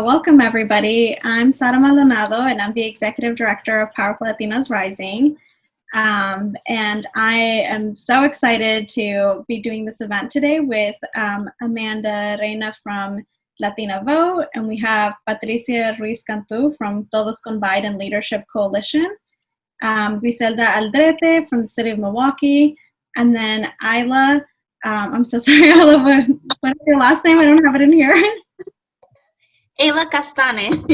welcome everybody. I'm Sara Maldonado and I'm the Executive Director of Powerful Latinas Rising. And I am so excited to be doing this event today with Amanda Reina from Latina Vote, and we have Patricia Ruiz Cantu from Todos con Biden Leadership Coalition, Griselda Aldrete from the city of Milwaukee, and then Aila. I'm so sorry, Aila, what is your last name? I don't have it in here. Aila Castane.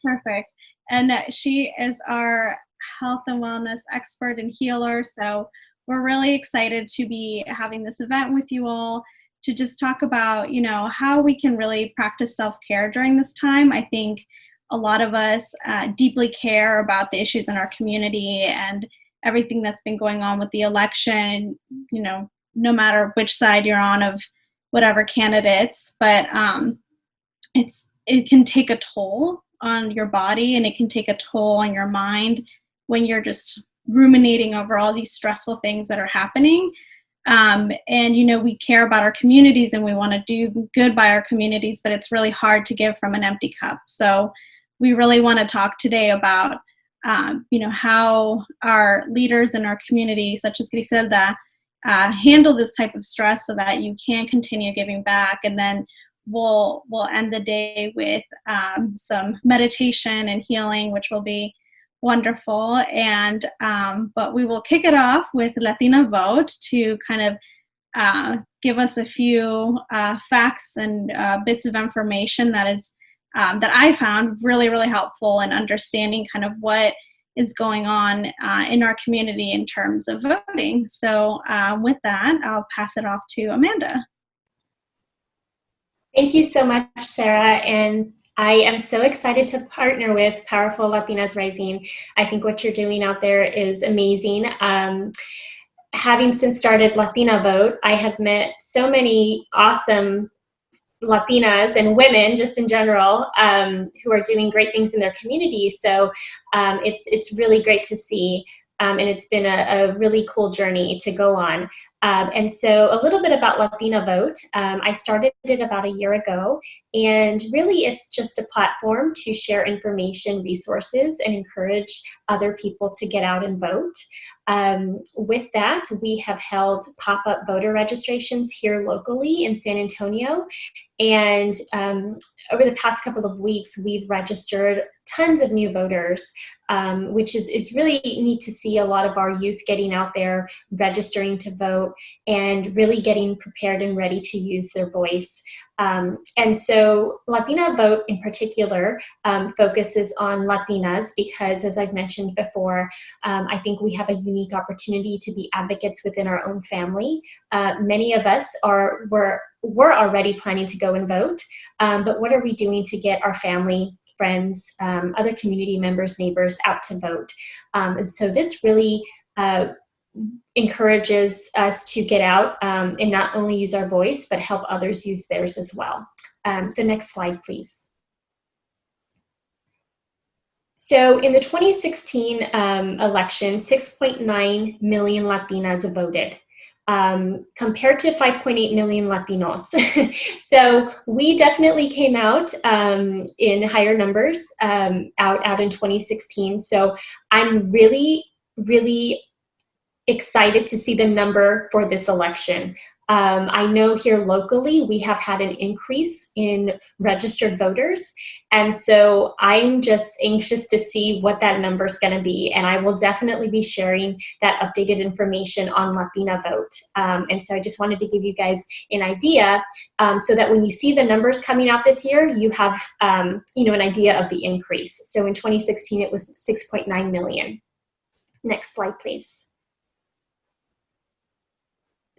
Perfect. And she is our health and wellness expert and healer. So we're really excited to be having this event with you all to just talk about, how we can really practice self-care during this time. I think a lot of us deeply care about the issues in our community and everything that's been going on with the election, no matter which side you're on of whatever candidates, but it can take a toll on your body and it can take a toll on your mind when you're just ruminating over all these stressful things that are happening. And, we care about our communities and we want to do good by our communities, but it's really hard to give from an empty cup. So we really want to talk today about, how our leaders in our community, such as Griselda, handle this type of stress so that you can continue giving back. And then we'll end the day with some meditation and healing, which will be wonderful. And but we will kick it off with Latina Vote to kind of give us a few facts and bits of information that I found really, really helpful in understanding kind of what is going on in our community in terms of voting. So with that, I'll pass it off to Amanda. Thank you so much, Sarah, and I am so excited to partner with Powerful Latinas Rising. I think what you're doing out there is amazing. Having since started Latina Vote, I have met so many awesome Latinas and women just in general who are doing great things in their community. So it's really great to see, and it's been a really cool journey to go on. And so a little bit about Latina Vote. I started it about a year ago, and really it's just a platform to share information, resources, and encourage other people to get out and vote. With that, we have held pop-up voter registrations here locally in San Antonio, and over the past couple of weeks, we've registered tons of new voters, which is really neat to see a lot of our youth getting out there, registering to vote, and really getting prepared and ready to use their voice. And so Latina Vote in particular focuses on Latinas because, as I've mentioned before, I think we have a unique opportunity to be advocates within our own family. Many of us were already planning to go and vote, but what are we doing to get our family, friends, other community members, neighbors out to vote? And so this really encourages us to get out and not only use our voice, but help others use theirs as well. So next slide, please. So in the 2016 election, 6.9 million Latinas voted. Compared to 5.8 million Latinos. So we definitely came out in higher numbers out in 2016. So I'm really, really excited to see the number for this election. I know here locally we have had an increase in registered voters, and so I'm just anxious to see what that number is going to be, and I will definitely be sharing that updated information on Latina Vote. And so I just wanted to give you guys an idea so that when you see the numbers coming out this year, you have an idea of the increase. So in 2016 it was 6.9 million. Next slide, please.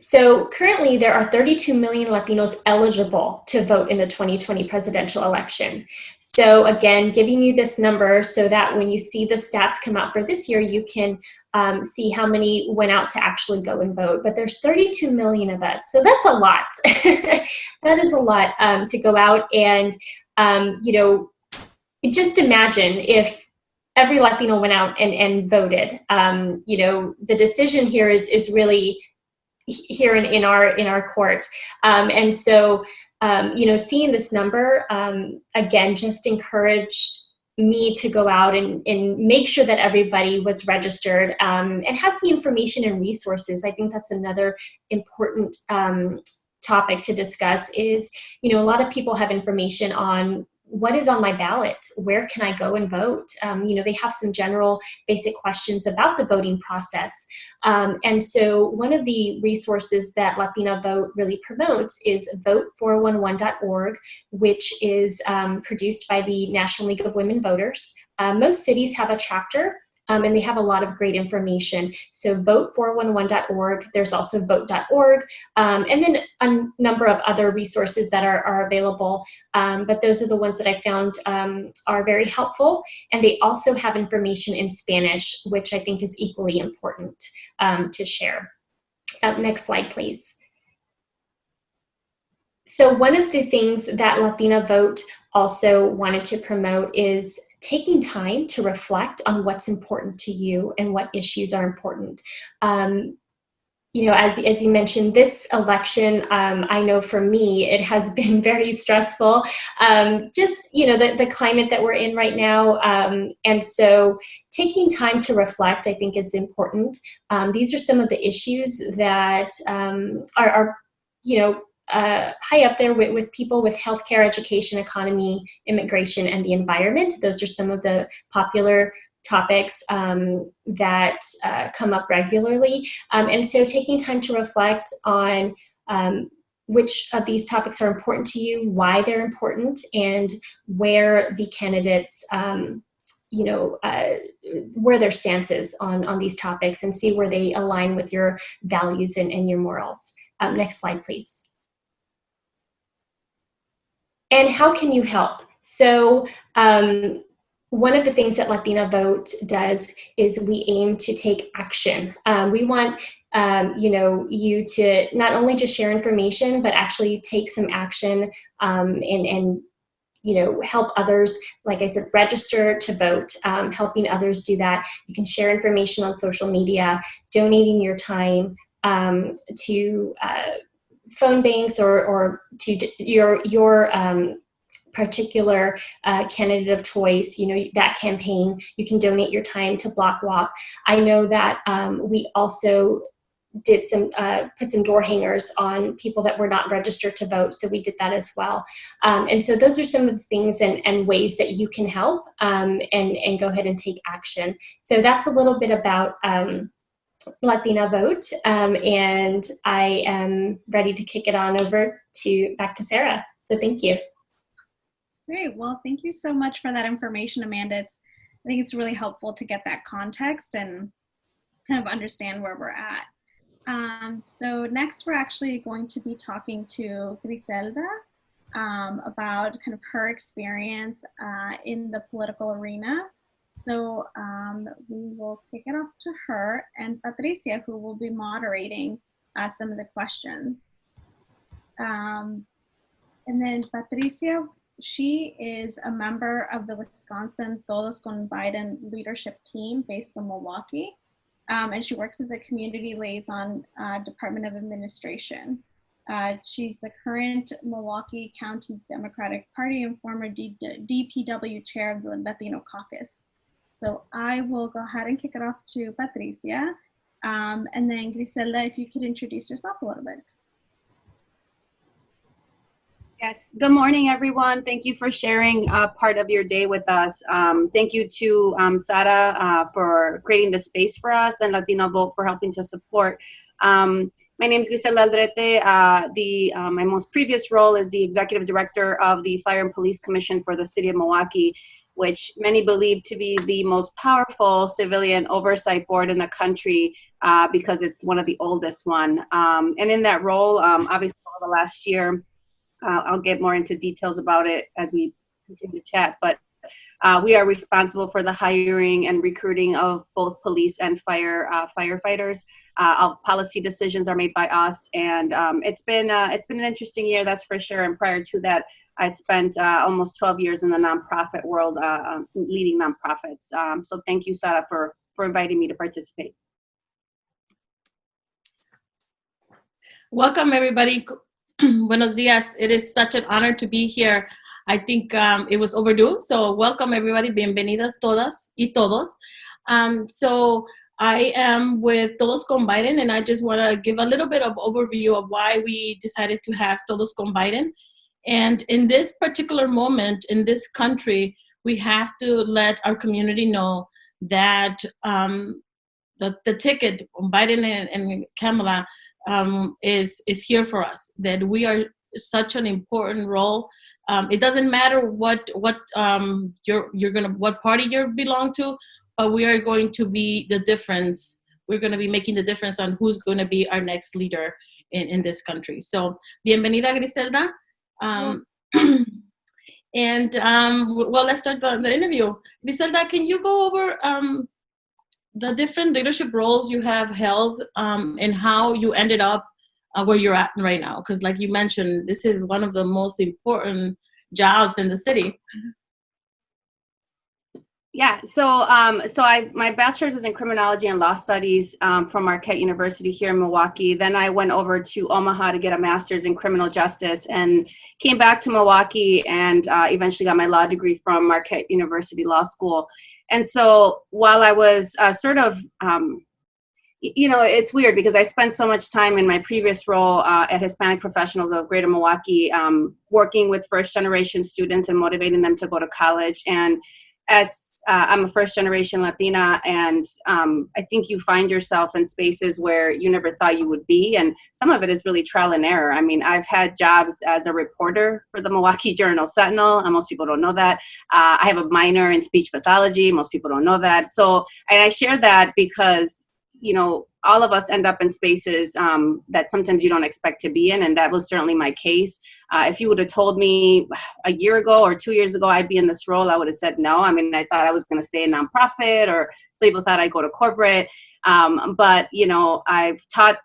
So currently there are 32 million Latinos eligible to vote in the 2020 presidential election. So again, giving you this number so that when you see the stats come out for this year, you can see how many went out to actually go and vote. But there's 32 million of us. So that's a lot. That is a lot to go out and, just imagine if every Latino went out and voted. The decision here is really here in our court. And so seeing this number, again, just encouraged me to go out and make sure that everybody was registered and has the information and resources. I think that's another important topic to discuss is, a lot of people have information on what is on my ballot, where can I go and vote? They have some general basic questions about the voting process. And so one of the resources that Latina Vote really promotes is vote411.org, which is produced by the National League of Women Voters. Most cities have a chapter, and they have a lot of great information. So vote411.org, there's also vote.org, and then a number of other resources that are available. But those are the ones that I found are very helpful. And they also have information in Spanish, which I think is equally important to share. Next slide, please. So one of the things that Latina Vote also wanted to promote is taking time to reflect on what's important to you and what issues are important. As you mentioned, this election, I know for me, it has been very stressful. The climate that we're in right now. And so taking time to reflect, I think, is important. These are some of the issues that are high up there with people with healthcare, education, economy, immigration, and the environment. Those are some of the popular topics that come up regularly. And so taking time to reflect on which of these topics are important to you, why they're important, and where the candidates where their stance is on these topics, and see where they align with your values and your morals. Next slide, please. And how can you help? So one of the things that Latina Vote does is we aim to take action. We want you to not only just share information, but actually take some action and help others, like I said, register to vote, helping others do that. You can share information on social media, donating your time to phone banks or to your particular candidate of choice, that campaign. You can donate your time to Block Walk. I know that we also did put some door hangers on people that were not registered to vote, so we did that as well. And so those are some of the things and ways that you can help and go ahead and take action. So that's a little bit about Latina Vote, and I am ready to kick it on over back to Sarah. So thank you. Great. Well, thank you so much for that information, Amanda. I think it's really helpful to get that context and kind of understand where we're at. So next, we're actually going to be talking to Griselda about kind of her experience in the political arena. So we will kick it off to her and Patricia, who will be moderating some of the questions. And then Patricia, she is a member of the Wisconsin Todos con Biden leadership team based in Milwaukee. And she works as a community liaison, Department of Administration. She's the current Milwaukee County Democratic Party and former DPW chair of the Latino caucus. So I will go ahead and kick it off to Patricia. And then Griselda, if you could introduce yourself a little bit. Yes, good morning, everyone. Thank you for sharing part of your day with us. Thank you to Sara for creating the space for us, and Latina Vote for helping to support. My name is Griselda Aldrete. My most previous role is the executive director of the Fire and Police Commission for the city of Milwaukee, which many believe to be the most powerful civilian oversight board in the country because it's one of the oldest one. And in that role, obviously over the last year, I'll get more into details about it as we continue to chat, but we are responsible for the hiring and recruiting of both police and firefighters. All policy decisions are made by us, and it's been an interesting year, that's for sure. And prior to that, I'd spent almost 12 years in the nonprofit world, leading nonprofits. So thank you, Sara, for inviting me to participate. Welcome, everybody. Buenos dias. It is such an honor to be here. I think it was overdue. So welcome everybody. Bienvenidas todas y todos. So I am with Todos con Biden, and I just want to give a little bit of overview of why we decided to have Todos con Biden. And in this particular moment in this country, we have to let our community know that the ticket on Biden and Kamala is here for us. That we are such an important role. It doesn't matter what party you belong to, but we are going to be the difference. We're going to be making the difference on who's going to be our next leader in this country. So, bienvenida, Griselda. Well, let's start the interview. Griselda, can you go over the different leadership roles you have held and how you ended up where you're at right now? Because like you mentioned, this is one of the most important jobs in the city. Yeah, so my bachelor's is in criminology and law studies from Marquette University here in Milwaukee. Then I went over to Omaha to get a master's in criminal justice and came back to Milwaukee and eventually got my law degree from Marquette University Law School. And so while I was it's weird because I spent so much time in my previous role at Hispanic Professionals of Greater Milwaukee working with first-generation students and motivating them to go to college. And as I'm a first-generation Latina, and I think you find yourself in spaces where you never thought you would be, and some of it is really trial and error. I mean, I've had jobs as a reporter for the Milwaukee Journal-Sentinel, and most people don't know that. I have a minor in speech pathology. Most people don't know that. So, and I share that because, you know, all of us end up in spaces that sometimes you don't expect to be in, and that was certainly my case. If you would have told me a year ago or 2 years ago I'd be in this role, I would have said no. I mean, I thought I was going to stay in nonprofit, or some people thought I'd go to corporate. But, you know, I've taught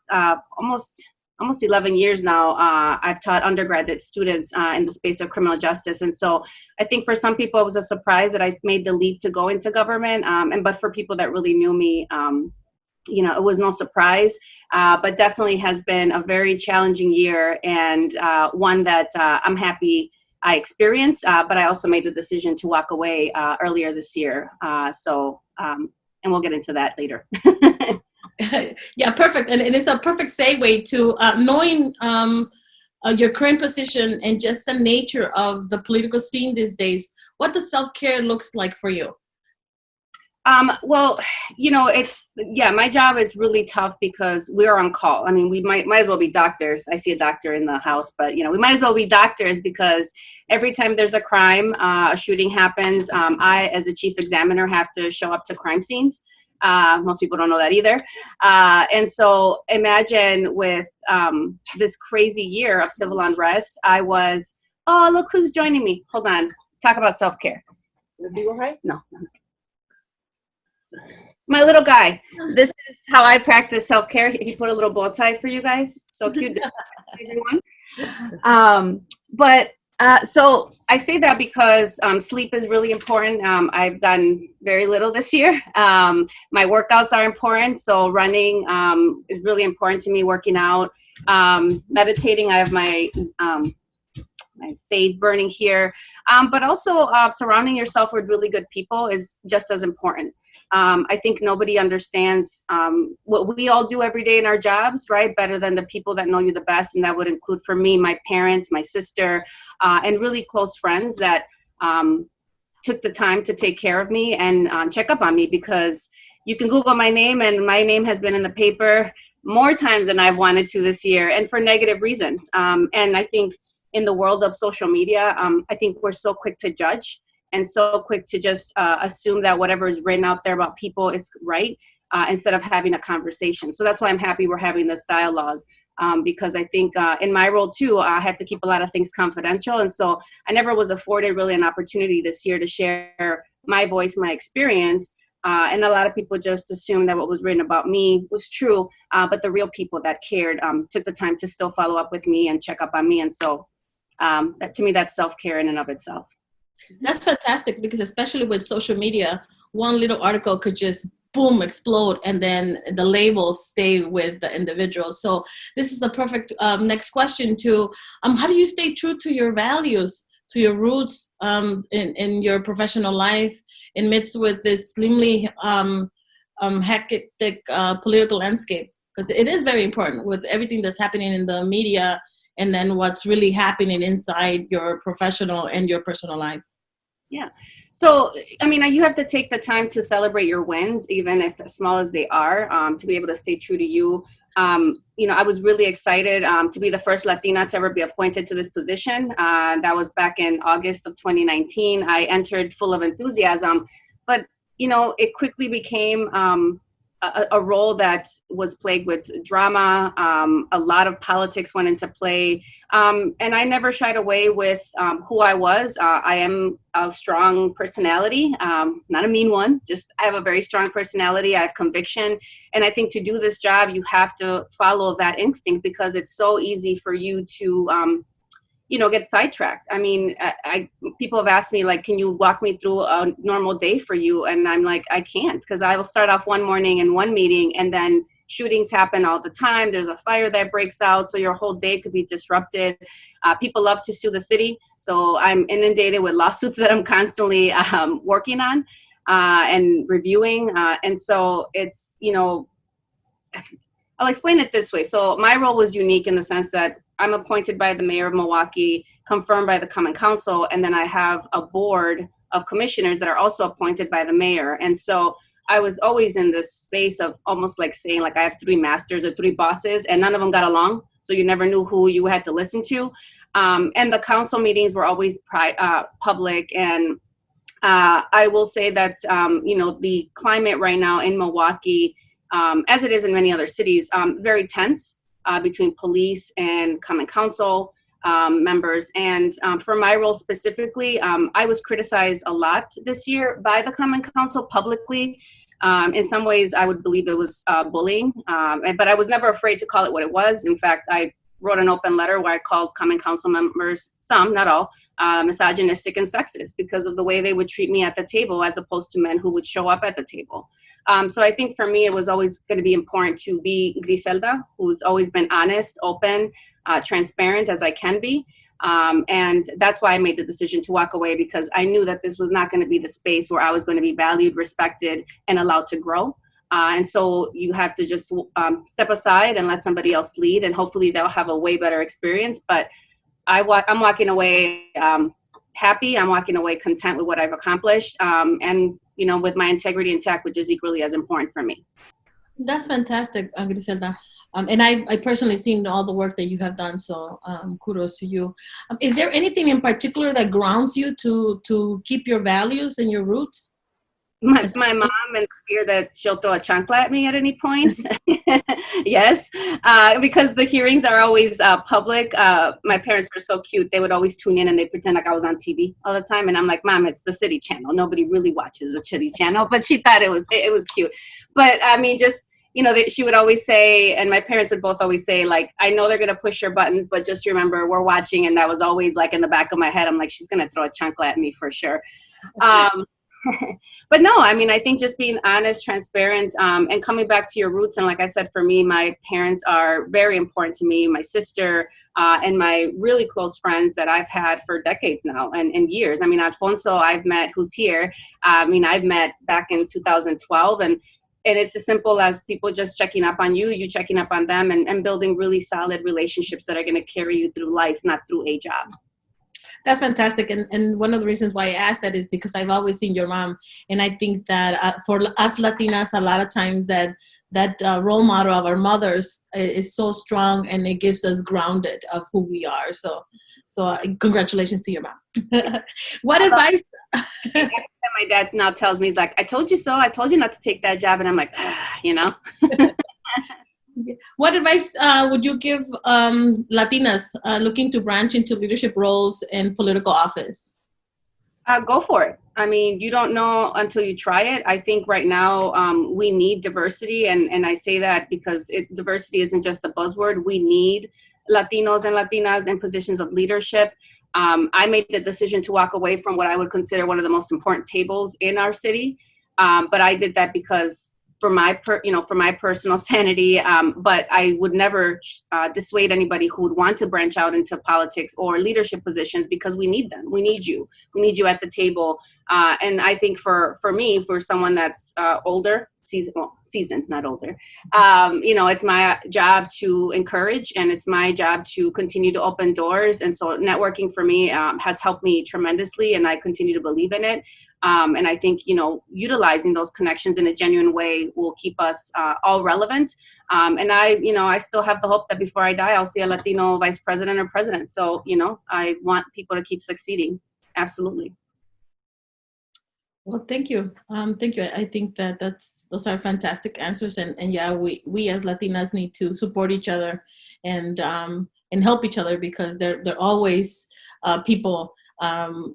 almost 11 years now. I've taught undergraduate students in the space of criminal justice. And so I think for some people it was a surprise that I made the leap to go into government. But for people that really knew me, you know, it was no surprise, but definitely has been a very challenging year, and one that I'm happy I experienced, but I also made the decision to walk away earlier this year. And we'll get into that later. Yeah, perfect. And it's a perfect segue to knowing your current position and just the nature of the political scene these days. What does self-care looks like for you? Well, you know, my job is really tough because we're on call. I mean, we might as well be doctors. I see a doctor in the house, but, you know, we might as well be doctors because every time there's a crime, a shooting happens, I, as a chief examiner, have to show up to crime scenes. Most people don't know that either. And so imagine with this crazy year of civil unrest, oh, look who's joining me. Hold on. Talk about self-care. No. My little guy. This is how I practice self-care. He put a little bow tie for you guys. So cute, everyone. So I say that because sleep is really important. I've gotten very little this year. My workouts are important. So running is really important to me, working out. Meditating, I have my sage burning here. But also surrounding yourself with really good people is just as important. I think nobody understands what we all do every day in our jobs, right, better than the people that know you the best. And that would include, for me, my parents, my sister, and really close friends that took the time to take care of me and check up on me, because you can Google my name, and my name has been in the paper more times than I've wanted to this year, and for negative reasons. And I think in the world of social media, I think we're so quick to judge and so quick to just assume that whatever is written out there about people is right, instead of having a conversation. So that's why I'm happy we're having this dialogue, because I think in my role too, I have to keep a lot of things confidential. And so I never was afforded really an opportunity this year to share my voice, my experience. And a lot of people just assumed that what was written about me was true, but the real people that cared took the time to still follow up with me and check up on me. And so to me, that's self-care in and of itself. That's fantastic, because especially with social media, one little article could just boom, explode, and then the labels stay with the individual. So this is a perfect next question to how do you stay true to your values, to your roots in your professional life, in midst with this extremely hectic political landscape? Because it is very important with everything that's happening in the media and then what's really happening inside your professional and your personal life. Yeah. So, I mean, you have to take the time to celebrate your wins, even if as small as they are, to be able to stay true to you. You know, I was really excited to be the first Latina to ever be appointed to this position. That was back in August of 2019. I entered full of enthusiasm, but, you know, it quickly became a role that was plagued with drama. A lot of politics went into play. And I never shied away with who I was. I am a strong personality, not a mean one, just I have a very strong personality. I have conviction. And I think to do this job, you have to follow that instinct, because it's so easy for you to you know, get sidetracked. I mean, people have asked me, like, can you walk me through a normal day for you? And I'm like, I can't, because I will start off one morning in one meeting, and then shootings happen all the time. There's a fire that breaks out, so your whole day could be disrupted. People love to sue the city, so I'm inundated with lawsuits that I'm constantly working on and reviewing. And so it's, you know, I'll explain it this way. So my role was unique in the sense that I'm appointed by the mayor of Milwaukee, confirmed by the Common Council, and then I have a board of commissioners that are also appointed by the mayor. And so I was always in this space of almost like saying, like, I have three masters or three bosses, and none of them got along. So you never knew who you had to listen to. And the council meetings were always public. And I will say that, you know, the climate right now in Milwaukee, as it is in many other cities, very tense. Between police and Common Council members. And for my role specifically, I was criticized a lot this year by the Common Council publicly. In some ways, I would believe it was bullying, but I was never afraid to call it what it was. In fact, I wrote an open letter where I called Common Council members, some, not all, misogynistic and sexist because of the way they would treat me at the table, as opposed to men who would show up at the table. So I think for me, it was always going to be important to be Griselda, who's always been honest, open, transparent as I can be. And that's why I made the decision to walk away, because I knew that this was not going to be the space where I was going to be valued, respected, and allowed to grow. And so you have to just step aside and let somebody else lead, and hopefully they'll have a way better experience. But I'm walking away happy. I'm walking away content with what I've accomplished. And, you know, with my integrity intact, which is equally as important for me. That's fantastic, Griselda. And I personally seen all the work that you have done, so kudos to you. Is there anything in particular that grounds you to keep your values and your roots? My mom, and fear that she'll throw a chancla at me at any point. Yes, because the hearings are always public. My parents were so cute. They would always tune in and they pretend like I was on TV all the time. And I'm like, Mom, it's the city channel. Nobody really watches the city channel. But she thought it was cute. But I mean, just, you know, she would always say, and my parents would both always say, like, I know they're going to push your buttons, but just remember, we're watching. And that was always like in the back of my head. I'm like, she's going to throw a chancla at me for sure. But no, I mean, I think just being honest, transparent, and coming back to your roots. And like I said, for me, my parents are very important to me, my sister, and my really close friends that I've had for decades now and years. I mean, Alfonso, I've met, who's here. I mean, I've met back in 2012, and it's as simple as people just checking up on you checking up on them, and building really solid relationships that are going to carry you through life, not through a job. That's fantastic. And one of the reasons why I asked that is because I've always seen your mom. And I think that for us Latinas, a lot of times that role model of our mothers is so strong, and it gives us grounded of who we are. So congratulations to your mom. What advice? My dad now tells me, he's like, I told you so. I told you not to take that job. And I'm like, you know. What advice would you give Latinas looking to branch into leadership roles in political office? Go for it. I mean, you don't know until you try it. I think right now we need diversity. And I say that because diversity isn't just a buzzword. We need Latinos and Latinas in positions of leadership. I made the decision to walk away from what I would consider one of the most important tables in our city. But I did that because for my personal sanity, but I would never dissuade anybody who would want to branch out into politics or leadership positions, because we need them. We need you at the table. And I think for me, for someone that's older, seasoned, not older, it's my job to encourage, and it's my job to continue to open doors. And so networking for me has helped me tremendously, and I continue to believe in it. And I think, utilizing those connections in a genuine way will keep us all relevant. And I still have the hope that before I die, I'll see a Latino vice president or president. So, I want people to keep succeeding. Absolutely. Well, thank you. Thank you. I think that those are fantastic answers. And yeah, we as Latinas need to support each other and help each other, because they're always people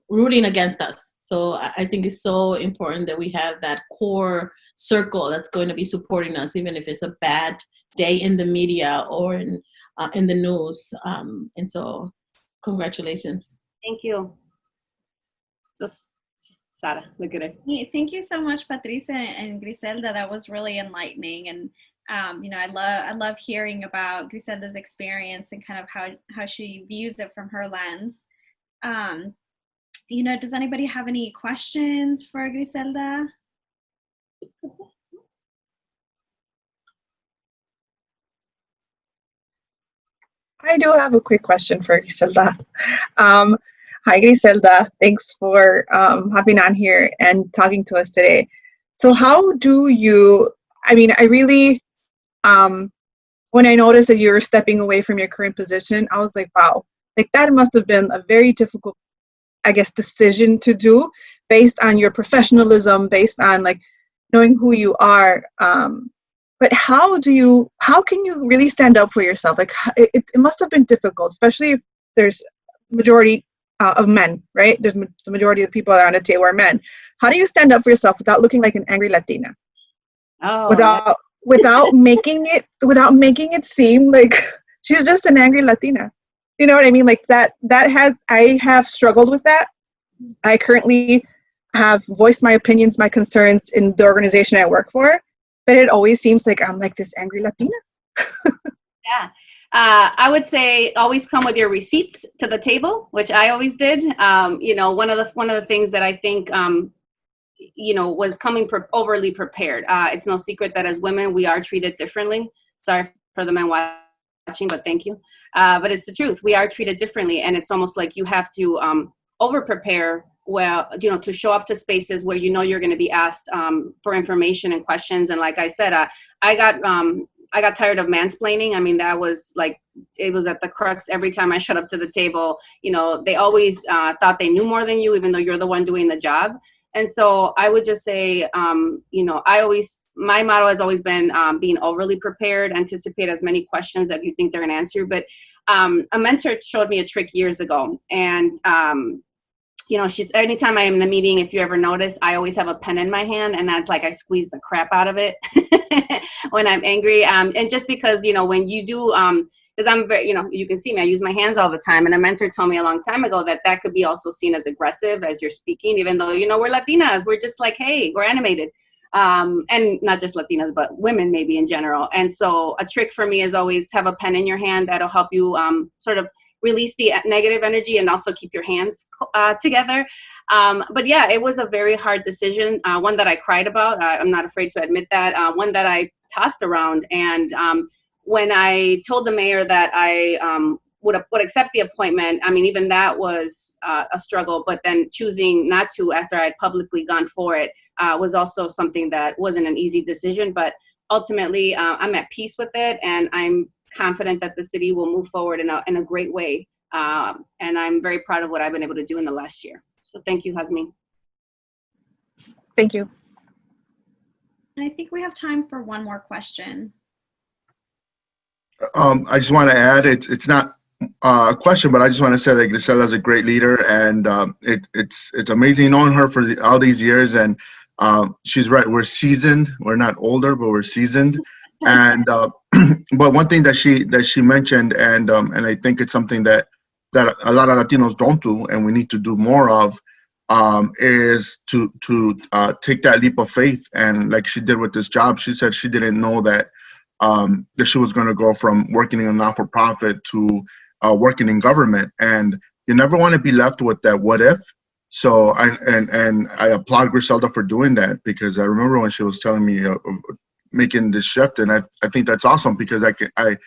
rooting against us. So I think it's so important that we have that core circle that's going to be supporting us, even if it's a bad day in the media or in the news. And so congratulations. Thank you. Just Sara, look at it. Thank you so much, Patricia and Griselda. That was really enlightening. And I love hearing about Griselda's experience and kind of how she views it from her lens. Does anybody have any questions for Griselda? I do have a quick question for Griselda. Hi, Griselda. Thanks for hopping on here and talking to us today. So how do you, I really, when I noticed that you were stepping away from your current position, I was like, wow, like that must have been a very difficult, I guess, decision to do based on your professionalism, based on like knowing who you are. But how can you really stand up for yourself? Like it must have been difficult, especially if there's majority of men, right? There's the majority of the people around the table are men. How do you stand up for yourself without looking like an angry Latina? Without making it seem like she's just an angry Latina. You know what I mean? Like I have struggled with that. I currently have voiced my opinions, my concerns in the organization I work for, but it always seems like I'm like this angry Latina. Yeah. I would say always come with your receipts to the table, which I always did. One of the things that I think, was coming overly prepared. It's no secret that as women, we are treated differently. Sorry for the men watching, but thank you. But it's the truth. We are treated differently. And it's almost like you have to over prepare to show up to spaces where you're going to be asked for information and questions. And like I said, I got tired of mansplaining. I mean, that was like, it was at the crux every time I showed up to the table. They always thought they knew more than you, even though you're the one doing the job. And so I would just say, my motto has always been being overly prepared, anticipate as many questions that you think they're going to answer. But a mentor showed me a trick years ago. And, anytime I am in a meeting, if you ever notice, I always have a pen in my hand, and that's like I squeeze the crap out of it when I'm angry. And just because, when you do, because I'm very, you can see me, I use my hands all the time. And a mentor told me a long time ago that could be also seen as aggressive as you're speaking, even though, we're Latinas. We're just like, hey, we're animated. And not just Latinas, but women maybe in general. And so a trick for me is always have a pen in your hand that'll help you sort of release the negative energy and also keep your hands together. But yeah, it was a very hard decision, one that I cried about. I'm not afraid to admit that, one that I tossed around. And when I told the mayor that I would accept the appointment, I mean, even that was a struggle, but then choosing not to after I'd publicly gone for it was also something that wasn't an easy decision. But ultimately, I'm at peace with it, and I'm confident that the city will move forward in a great way. And I'm very proud of what I've been able to do in the last year. So thank you, Hasmi. Thank you. And I think we have time for one more question. I just want to add, it's not a question, but I just want to say that Griselda is a great leader, and it's amazing knowing her for all these years. And she's right, we're seasoned. We're not older, but we're seasoned. And but one thing that she mentioned, and I think it's something that a lot of Latinos don't do, and we need to do more of. is to take that leap of faith. And like she did with this job, she said she didn't know that that she was going to go from working in a not-for-profit to working in government. And you never want to be left with that what if. So I applaud Griselda for doing that, because I remember when she was telling me of making this shift, and I think that's awesome, because I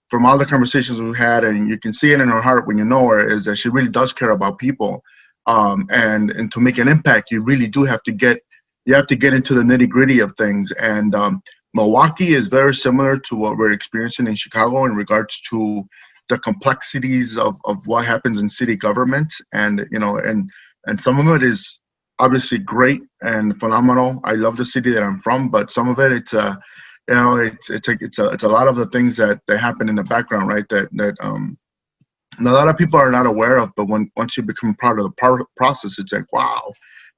from all the conversations we've had, and you can see it in her heart when you know her, is that she really does care about people, and to make an impact, you really do have to get into the nitty-gritty of things. And Milwaukee is very similar to what we're experiencing in Chicago in regards to the complexities of what happens in city government, and and some of it is obviously great and phenomenal. I love the city that I'm from, but some of it, it's a lot of the things that happen in the background, right? That a lot of people are not aware of. But once you become part of the process, it's like, wow,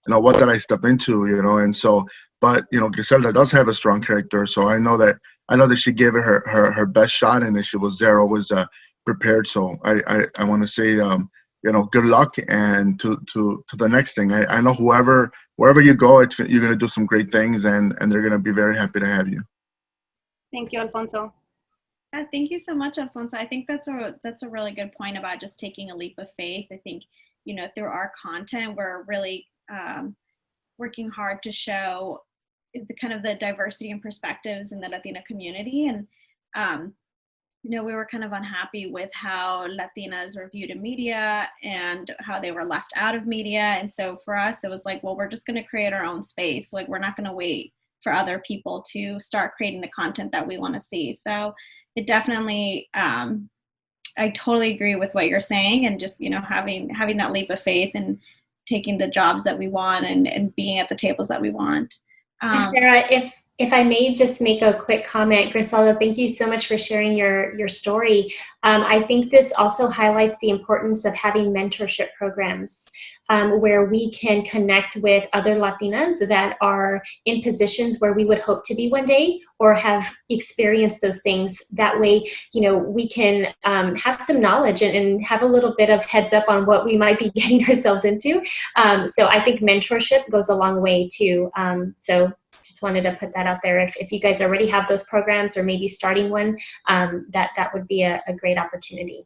what did I step into? And so, but Griselda does have a strong character, so I know that she gave it her best shot, and that she was there always prepared. So I want to say, good luck, and to the next thing. I know wherever you go, you're going to do some great things, and they're going to be very happy to have you. Thank you, Alfonso. Thank you so much, Alfonso. I think that's a really good point about just taking a leap of faith. I think, through our content, we're really working hard to show the kind of the diversity and perspectives in the Latina community. And we were kind of unhappy with how Latinas were viewed in media and how they were left out of media. And so for us, it was like, well, we're just going to create our own space. Like, we're not going to wait for other people to start creating the content that we want to see. So it definitely, I totally agree with what you're saying, and just, having that leap of faith and taking the jobs that we want and being at the tables that we want. Sarah, if I may just make a quick comment, Griselda, thank you so much for sharing your story. I think this also highlights the importance of having mentorship programs where we can connect with other Latinas that are in positions where we would hope to be one day, or have experienced those things. That way, we can have some knowledge and have a little bit of heads up on what we might be getting ourselves into. So I think mentorship goes a long way too. So just wanted to put that out there. If you guys already have those programs, or maybe starting one, that would be a great opportunity.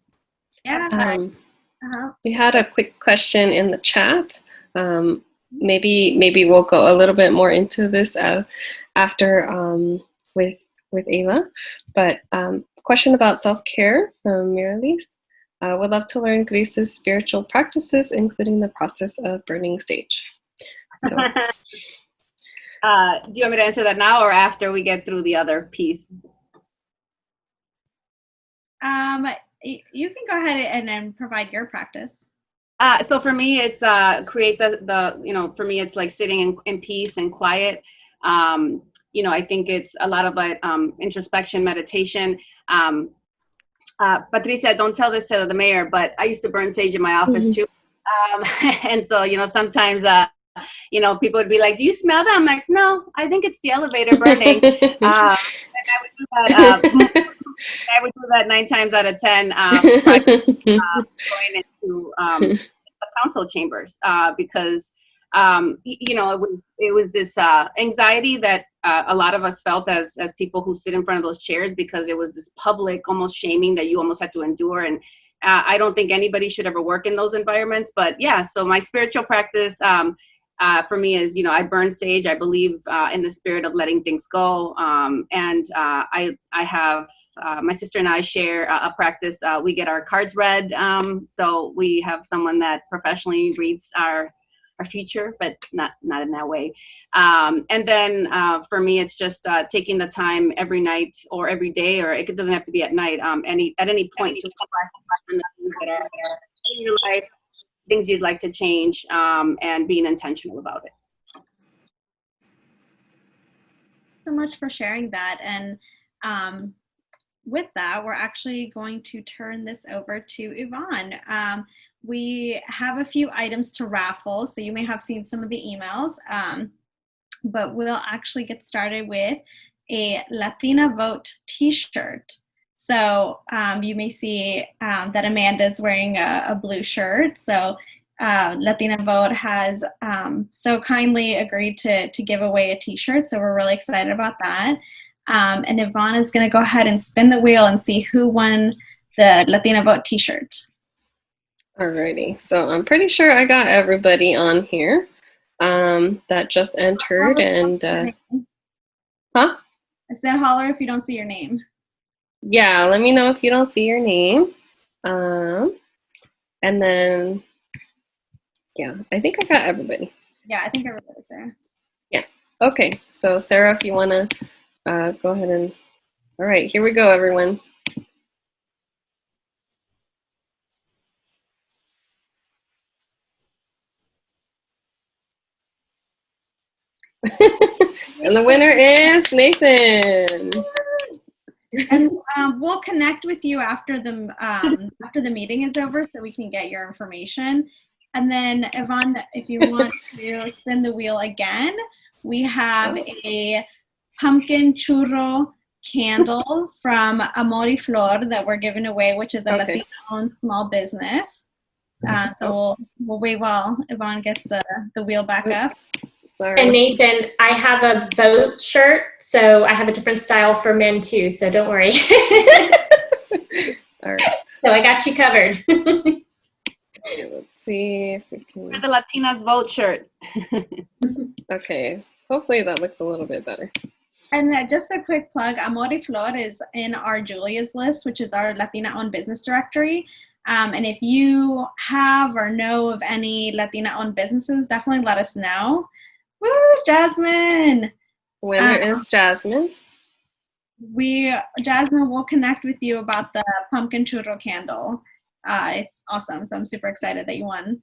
Yeah. We had a quick question in the chat. Maybe we'll go a little bit more into this after with Aila. But question about self-care from Miralise. Would love to learn Grisa's spiritual practices, including the process of burning sage. So. Do you want me to answer that now, or after we get through the other piece? You can go ahead and then provide your practice. So for me, it's create for me, it's like sitting in peace and quiet. I think it's a lot of introspection, meditation. Patricia, don't tell this to the mayor, but I used to burn sage in my office too. And so, sometimes, people would be like, do you smell that? I'm like, no, I think it's the elevator burning. And I would do that. I would do that 9 times out of 10 going into the council chambers because, it was this anxiety that a lot of us felt as people who sit in front of those chairs, because it was this public almost shaming that you almost had to endure. And I don't think anybody should ever work in those environments. But yeah, so my spiritual practice for me is, I burn sage. I believe in the spirit of letting things go. And I have, my sister and I share a practice. We get our cards read. So we have someone that professionally reads our future, but not in that way. And then for me, it's just taking the time every night or every day, or it doesn't have to be at night, at any point to reflect on the things that are in your life, things you'd like to change, and being intentional about it. So much for sharing that. And with that, we're actually going to turn this over to Yvonne. We have a few items to raffle, so you may have seen some of the emails, but we'll actually get started with a Latina Vote t-shirt. So you may see that Amanda's wearing a blue shirt. So Latina Vote has so kindly agreed to give away a t-shirt, so we're really excited about that. And Yvonne is going to go ahead and spin the wheel and see who won the Latina Vote t-shirt. Alrighty, so I'm pretty sure I got everybody on here that just entered, and huh? I said holler if you don't see your name. Yeah, let me know if you don't see your name. And then, yeah, I think I got everybody. Yeah, I think everybody's there. Yeah. Okay, so Sarah, if you want to go ahead and, all right, here we go, everyone. And the winner is Nathan. And we'll connect with you after the meeting is over so we can get your information. And then, Yvonne, if you want to spin the wheel again, we have a pumpkin churro candle from Amor y Flor that we're giving away, which is a Latina-owned small business. So we'll wait while Yvonne gets the wheel back up. Sorry. And Nathan, I have a vote shirt, so I have a different style for men too, so don't worry. All right. So I got you covered. Okay, let's see if we can. For the Latinas Vote shirt. Okay, hopefully that looks a little bit better. And just a quick plug, Amor y Flor is in our Julia's list, which is our Latina-owned business directory. And if you have or know of any Latina-owned businesses, definitely let us know. Woo, Jasmine! Winner is Jasmine. Jasmine will connect with you about the pumpkin churro candle. It's awesome, so I'm super excited that you won.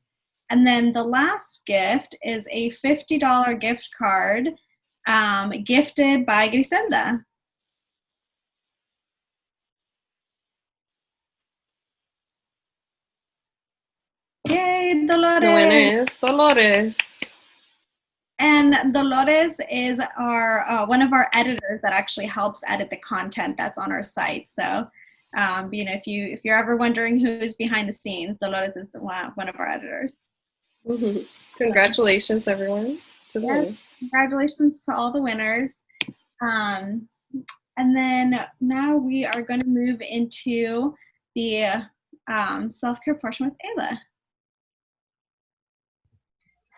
And then the last gift is a $50 gift card gifted by Griselda. Yay, Dolores! The winner is Dolores. And Dolores is our one of our editors that actually helps edit the content that's on our site. So, if you're ever wondering who's behind the scenes, Dolores is one of our editors. Mm-hmm. Congratulations, everyone, to the winners. Congratulations to all the winners. And then now we are going to move into the self-care portion with Aila.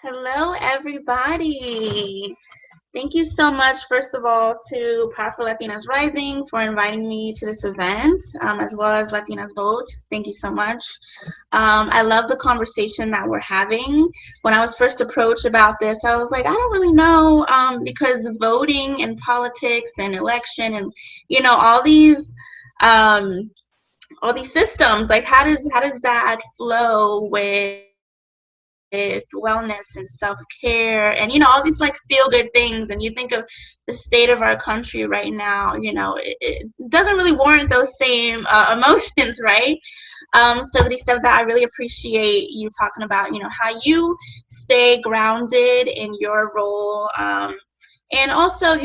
Hello, everybody. Thank you so much, first of all, to Powerful Latinas Rising for inviting me to this event, as well as Latinas Vote. Thank you so much. I love the conversation that we're having. When I was first approached about this, I was like, I don't really know, because voting and politics and election and, all these systems, like how does that flow with wellness and self-care and all these like feel-good things, and you think of the state of our country right now, it doesn't really warrant those same emotions, right? So Griselda, I really appreciate you talking about how you stay grounded in your role, and also,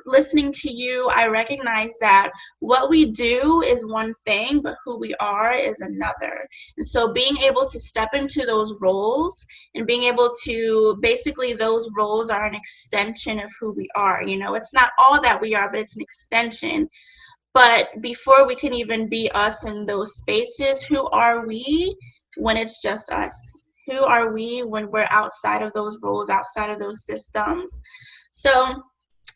listening to you, I recognize that what we do is one thing, but who we are is another. And so being able to step into those roles and being able to, basically those roles are an extension of who we are. It's not all that we are, but it's an extension. But before we can even be us in those spaces, who are we when it's just us? Who are we when we're outside of those roles, outside of those systems? So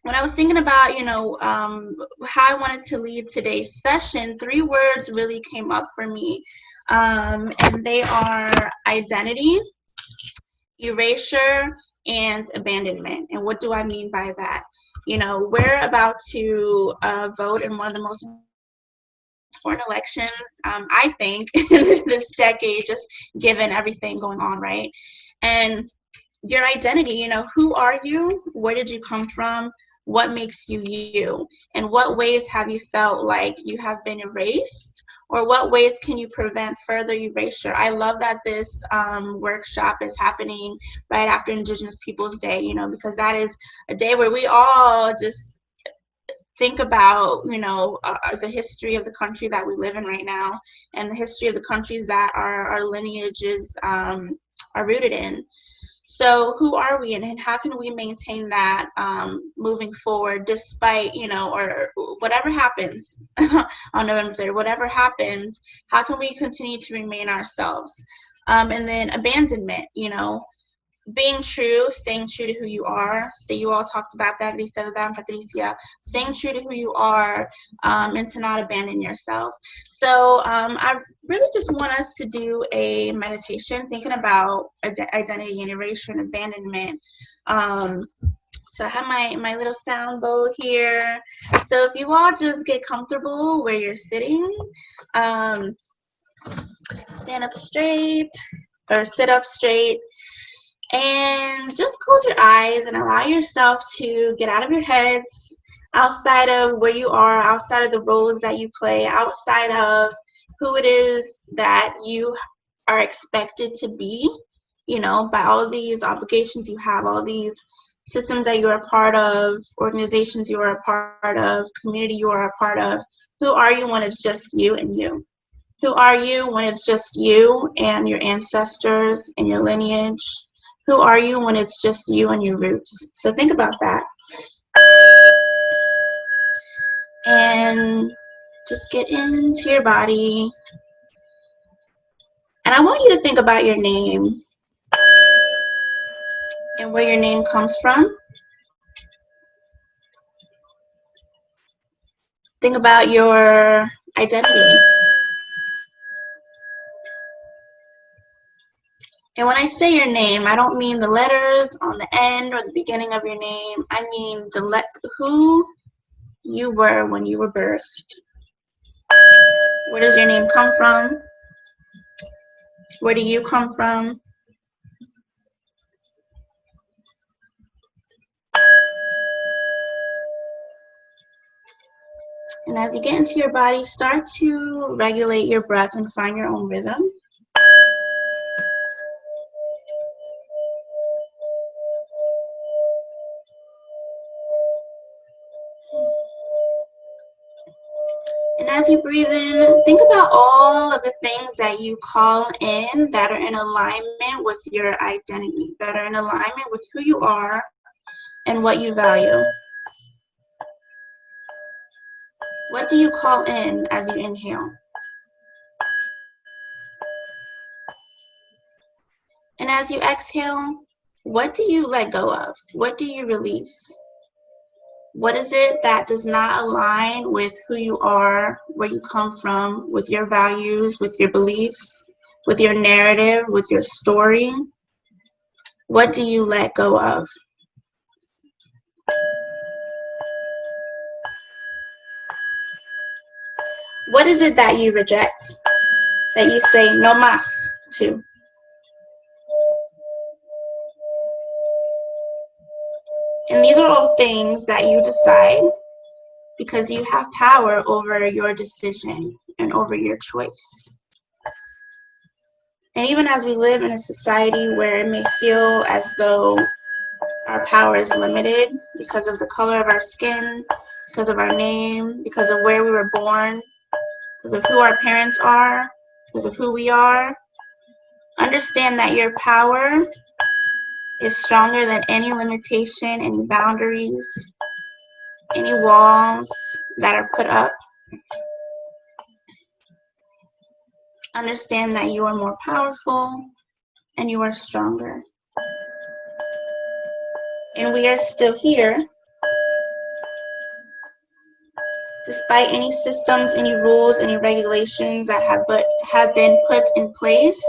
when I was thinking about, how I wanted to lead today's session, 3 words really came up for me. And they are identity, erasure, and abandonment. And what do I mean by that? We're about to vote in one of the most important elections, I think, in this decade, just given everything going on, right? And your identity, who are you? Where did you come from? What makes you you? And what ways have you felt like you have been erased? Or what ways can you prevent further erasure? I love that this workshop is happening right after Indigenous Peoples Day, because that is a day where we all just think about, the history of the country that we live in right now, and the history of the countries that our lineages are rooted in. So who are we, and how can we maintain that moving forward, despite, or whatever happens on November 3rd, whatever happens, how can we continue to remain ourselves? And then abandonment, being true, staying true to who you are. So you all talked about that, Griselda and Patricia, staying true to who you are, and to not abandon yourself. So I really just want us to do a meditation thinking about identity and erasure and abandonment. So I have my little sound bowl here. So if you all just get comfortable where you're sitting, stand up straight or sit up straight. And just close your eyes and allow yourself to get out of your heads, outside of where you are, outside of the roles that you play, outside of who it is that you are expected to be, by all of these obligations you have, all these systems that you are a part of, organizations you are a part of, community you are a part of. Who are you when it's just you and you? Who are you when it's just you and your ancestors and your lineage? Who are you when it's just you and your roots? So think about that. And just get into your body. And I want you to think about your name and where your name comes from. Think about your identity. And when I say your name, I don't mean the letters on the end or the beginning of your name. I mean who you were when you were birthed. Where does your name come from? Where do you come from? And as you get into your body, start to regulate your breath and find your own rhythm. And as you breathe in, think about all of the things that you call in that are in alignment with your identity, that are in alignment with who you are and what you value. What do you call in as you inhale? And as you exhale, what do you let go of? What do you release? What is it that does not align with who you are, where you come from, with your values, with your beliefs, with your narrative, with your story? What do you let go of? What is it that you reject, that you say no más to? And these are all things that you decide because you have power over your decision and over your choice. And even as we live in a society where it may feel as though our power is limited because of the color of our skin, because of our name, because of where we were born, because of who our parents are, because of who we are, understand that your power is stronger than any limitation, any boundaries, any walls that are put up. Understand that you are more powerful and you are stronger. And we are still here, despite any systems, any rules, any regulations that have been put in place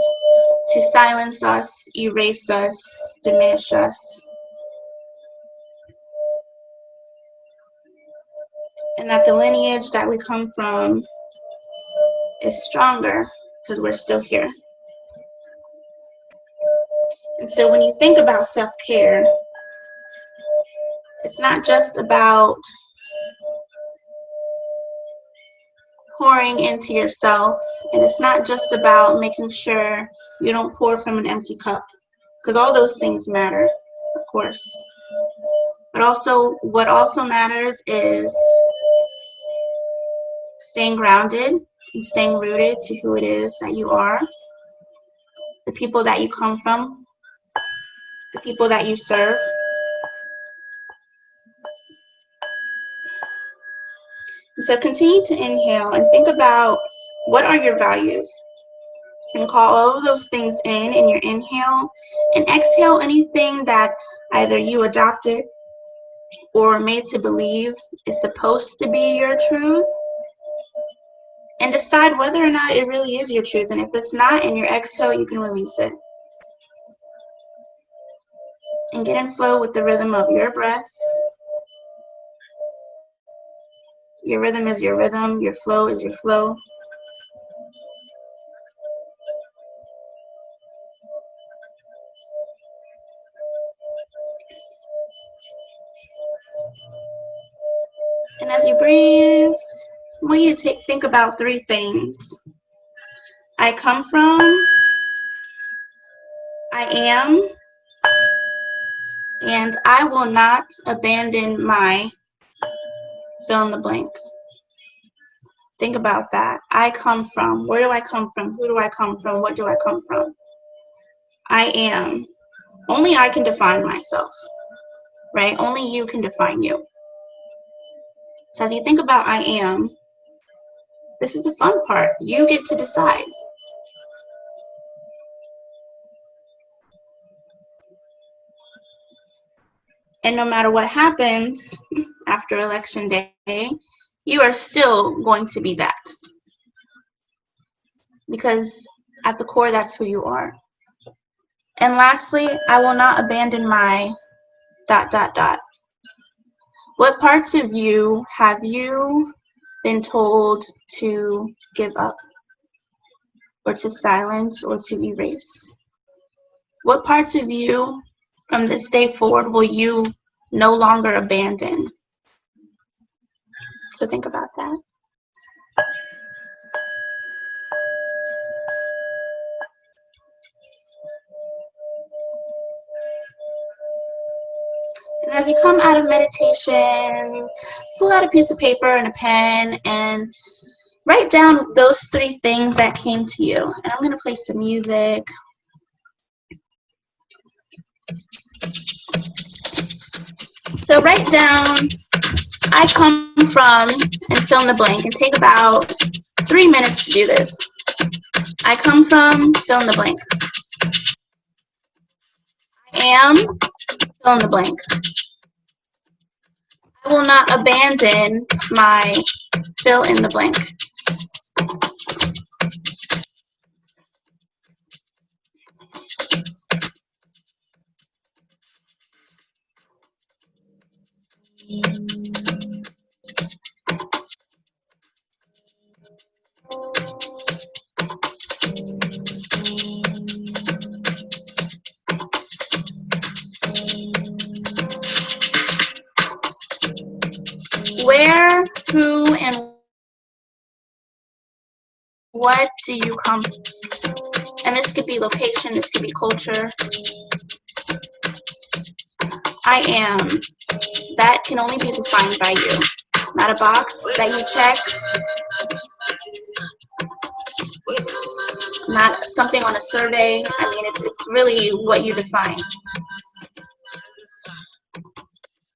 to silence us, erase us, diminish us. And that the lineage that we come from is stronger because we're still here. And so when you think about self-care, it's not just about pouring into yourself, and it's not just about making sure you don't pour from an empty cup, because all those things matter, of course. But also, what also matters is staying grounded and staying rooted to who it is that you are. the people that you come from, the people that you serve. And so continue to inhale and think about what are your values. And call all of those things in your inhale, and exhale anything that either you adopted or made to believe is supposed to be your truth, and decide whether or not it really is your truth. And if it's not, in your exhale, you can release it. And get in flow with the rhythm of your breath. Your rhythm is your rhythm. Your flow is your flow. And as you breathe, I want you to think about three things. I come from, I am, and I will not abandon my fill in the blank. Think about that. I come from. Where do I come from? Who do I come from? What do I come from? I am. Only I can define myself, right? Only you can define you. So as you think about I am, this is the fun part. You get to decide. And no matter what happens after Election Day, you are still going to be that. Because at the core, that's who you are. And lastly, I will not abandon my ... What parts of you have you been told to give up, or to silence, or to erase? What parts of you from this day forward will you no longer abandon? So think about that. And as you come out of meditation, pull out a piece of paper and a pen and write down those three things that came to you. And I'm going to play some music. So write down I come from and fill in the blank, and take about 3 minutes to do this. I come from, fill in the blank. I am, fill in the blank. I will not abandon my, fill in the blank. Where, who, and what do you come from? And this could be location, this could be culture. I am. That can only be defined by you. Not a box that you check. Not something on a survey. I mean, it's really what you define.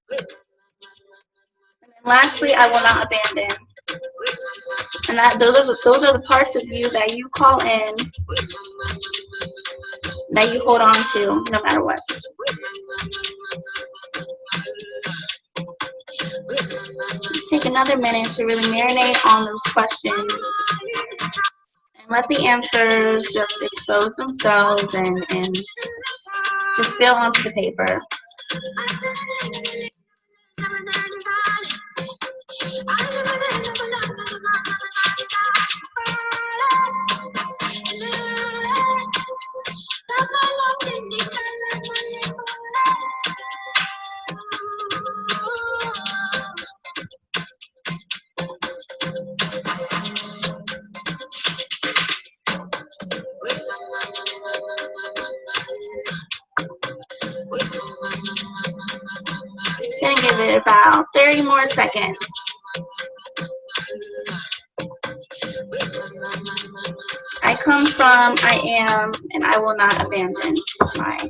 And then lastly, I will not abandon. And those are the parts of you that you call in, that you hold on to no matter what. Just take another minute to really marinate on those questions and let the answers just expose themselves and just spill onto the paper. Gonna give it about 30 more seconds. I come come from, I am, and I will not abandon my.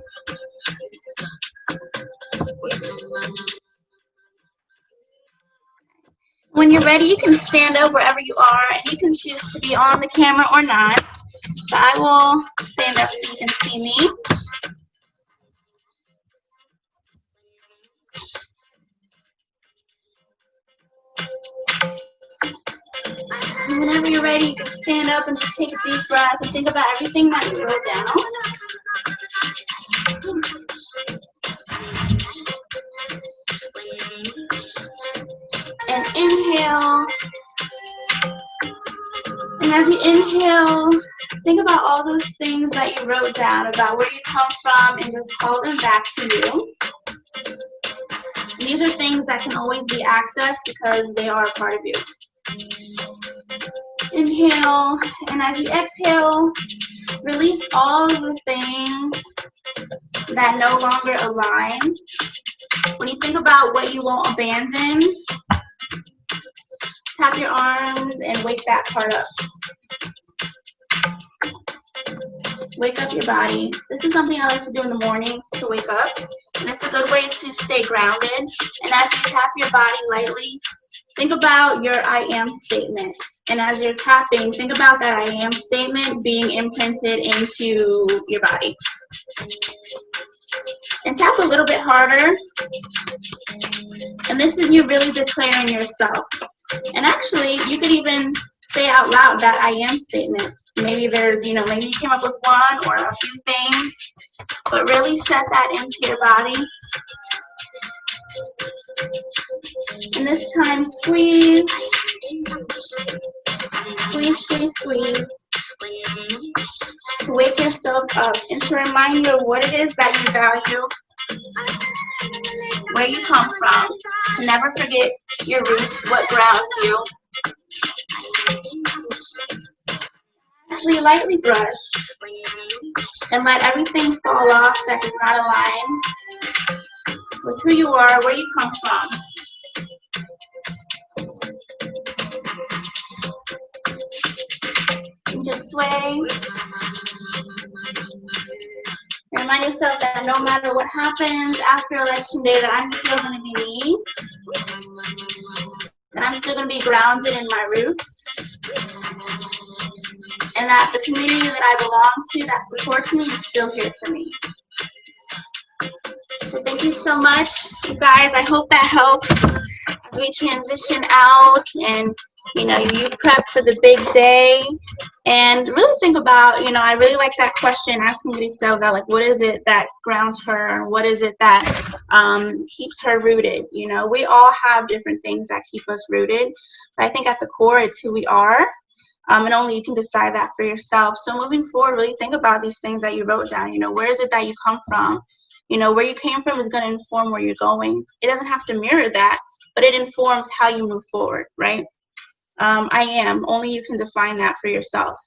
When you're ready, you can stand up wherever you are, and you can choose to be on the camera or not. But I will stand up so you can see me. And whenever you're ready, you can stand up and just take a deep breath and think about everything that you wrote down. And inhale. And as you inhale, think about all those things that you wrote down, about where you come from, and just call them back to you. And these are things that can always be accessed because they are a part of you. Inhale, and as you exhale, release all of the things that no longer align. When you think about what you won't abandon, tap your arms and wake that part up. Wake up your body. This is something I like to do in the mornings to wake up, and it's a good way to stay grounded. And as you tap your body lightly, think about your I am statement. And as you're tapping, think about that I am statement being imprinted into your body. And tap a little bit harder. And this is you really declaring yourself. And actually, you could even say out loud that I am statement. Maybe there's, maybe you came up with one or a few things, but really set that into your body. And this time, squeeze. Squeeze, squeeze, squeeze. To wake yourself up and to remind you of what it is that you value, where you come from, to never forget your roots, what grounds you. Lastly, lightly brush and let everything fall off that does not align with who you are, where you come from. And just sway. Remind yourself that no matter what happens after Election Day, that I'm still going to be me, that I'm still going to be grounded in my roots, and that the community that I belong to that supports me is still here for me. So thank you so much, you guys. I hope that helps as we transition out and, you prep for the big day. And really think about, I really like that question, asking Griselda, like, what is it that grounds her? What is it that keeps her rooted? We all have different things that keep us rooted. But I think at the core, it's who we are. And only you can decide that for yourself. So moving forward, really think about these things that you wrote down. Where is it that you come from? Where you came from is going to inform where you're going. It doesn't have to mirror that, but it informs how you move forward, right? I am. Only you can define that for yourself,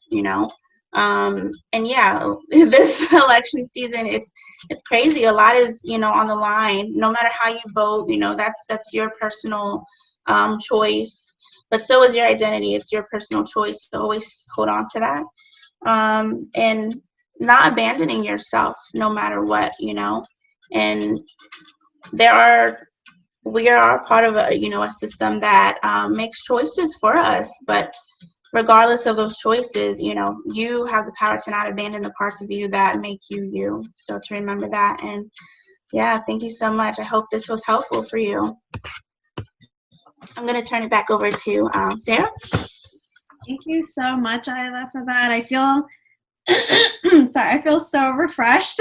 And yeah, this election season, it's crazy. A lot is, on the line. No matter how you vote, that's your personal choice. But so is your identity. It's your personal choice. So always hold on to that. And not abandoning yourself no matter what, And we are part of a system that makes choices for us. But regardless of those choices, you have the power to not abandon the parts of you that make you you. So to remember that. And yeah, thank you so much. I hope this was helpful for you. I'm going to turn it back over to Sarah. Thank you so much, Aila, for that. I feel I feel so refreshed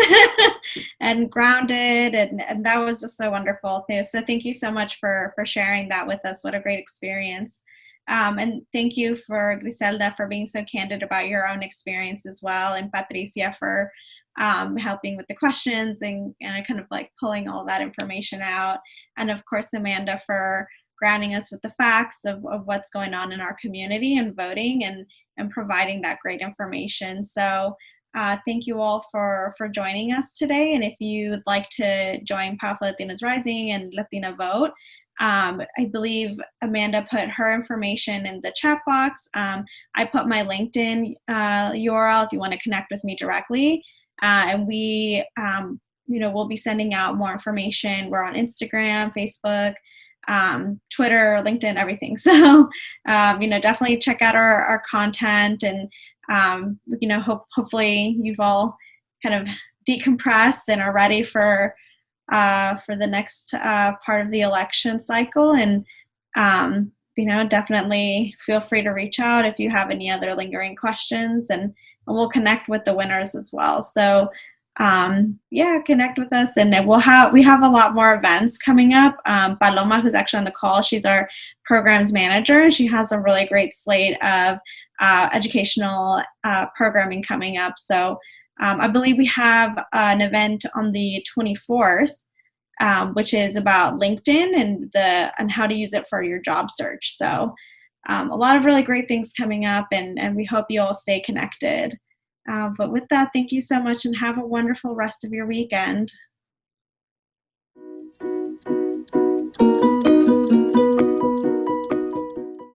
and grounded, and that was just so wonderful too. So thank you so much for sharing that with us. What a great experience. And thank you for Griselda for being so candid about your own experience as well, and Patricia for helping with the questions and kind of like pulling all that information out. And of course, Amanda for grounding us with the facts of what's going on in our community and voting and providing that great information. So thank you all for joining us today. And if you'd like to join Powerful Latinas Rising and Latina Vote, I believe Amanda put her information in the chat box. I put my LinkedIn URL if you want to connect with me directly. And we, we'll be sending out more information. We're on Instagram, Facebook, Twitter, LinkedIn, everything. So, definitely check out our content, and, hopefully you've all kind of decompressed and are ready for the next part of the election cycle. And, definitely feel free to reach out if you have any other lingering questions, and we'll connect with the winners as well. So, connect with us, and we have a lot more events coming up. Paloma, who's actually on the call, she's our programs manager, and she has a really great slate of educational programming coming up. So I believe we have an event on the 24th, which is about LinkedIn and how to use it for your job search. So a lot of really great things coming up, and we hope you all stay connected. But with that, thank you so much, and have a wonderful rest of your weekend.